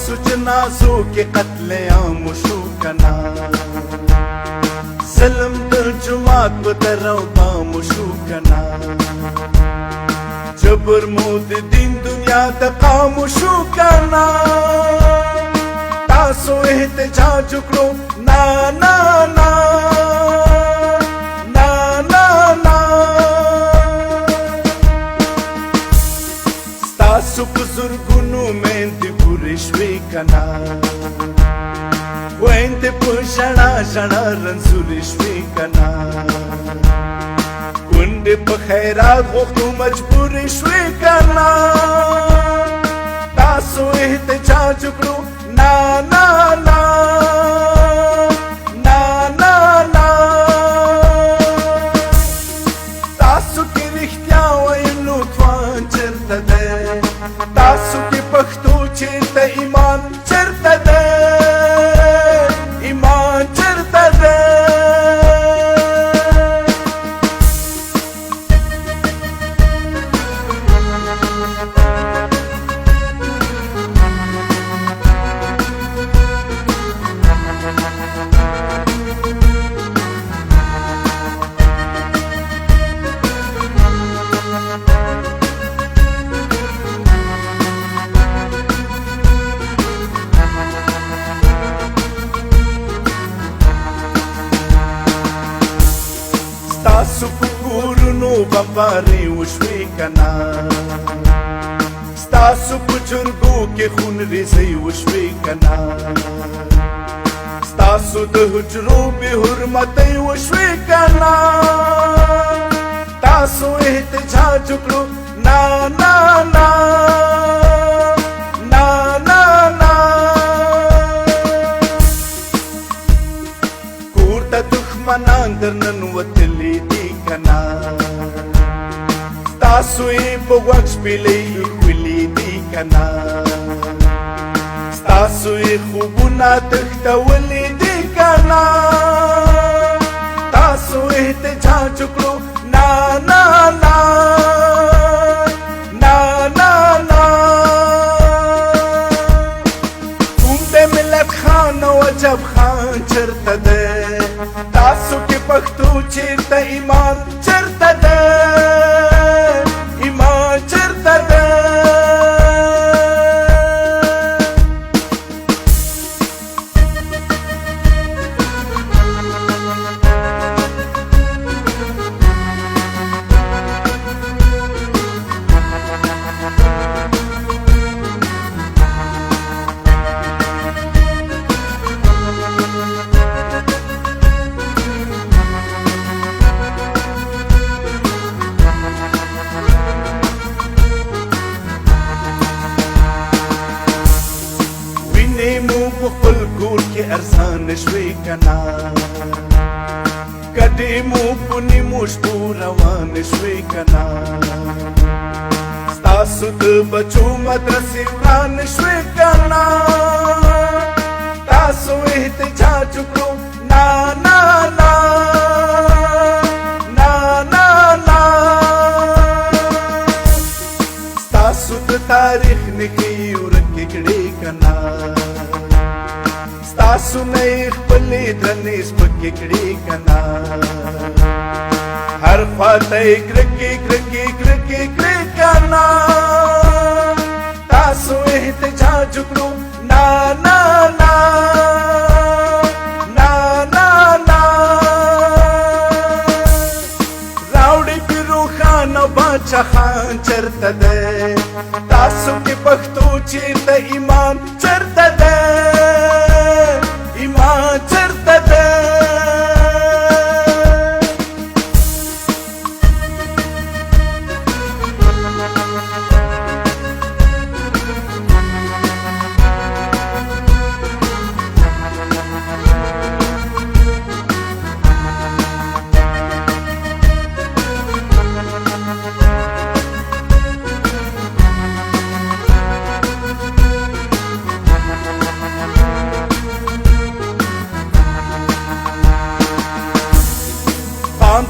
ستاسو جنازو کې قتل عام شو کنا ظلم د جماعت په درو بام شو کنا جبر مو د دین دنیا د قام شو کنا تاسو احتجاج وکړو نا نا نا نا نا نا ستاسو په زرګونو مېندې پورې شوې کنا وینده په ژړا ژړا رنځورې شوې کنا کونډې په خیرات غوښتو مجبورې شوې کنا تاسو احتجاج وکړو نا نا نا نا نا نا تاسو کې رښتیا ویلو توان چېرته دی تاسو کې پښتو چېرته ایمان چېرته دی ستاسو په کورونو بمبارې وشوې کنا ستاسو په جرګو کې خون ریزۍ وشوې کنا ستاسو د حجرو بې حرمتۍ وشوې کنا تاسو احتجاج وکړو نا نا نا نا نا نا کور ته دښمنان درننوتلي دي کنا ستاسو یې په غوږ شپېلۍ ښکلي دي کنا ستاسو یې خوبونه تښتولي دي کنا تاسو احتجاج وکړو نا نا نا نا نا نا کوم د ملت خان او عجب خان چېرته دی تاسو کې پښتو چېرته ایمان چېرته دی ایمان چېرته دی خپل کور کې ارزان شوې کنا کډې مو په نیمو شپو روان شوې کنا ستاسو د بچو مدرسې وران شوې کنا تاسو احتجاج وکړو نا نا نا نا نا نا ستاسو د تاریخ نښې ورکې کړې کنا تاسو نه خپلې درنې سپکې کړې کنا هر خواته یې کرکې کرکې کرکې کړې کنا تاسو احتجاج وکړو نا نا نا نا نا نا راوړې پې روښانه باچا خان چېرته دی تاسو کې پښتو چېرته ایمان چېرته دی ایمان چېرته دی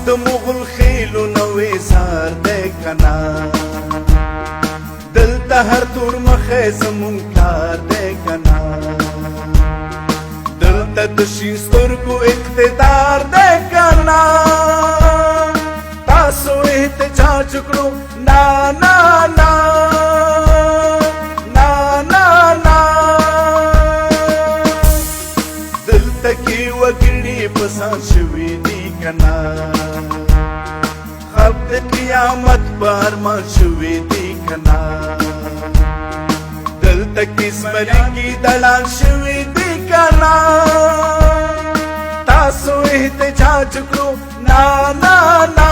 د مغل خیلو نوې زار دی کنا دلته هر تور مخې زمون کار دی کنا د شین سترګو اقتدار دی کنا تاسو احتجاج کړو نا نا نا نا نا نا دلته کې وګړي پسان شوي دي کنا خلق د قیامت پر مان شوي دي کنا دلته کې سمرګي دلان شوي دي کنا تاسو احتجاج کړو نا نا نا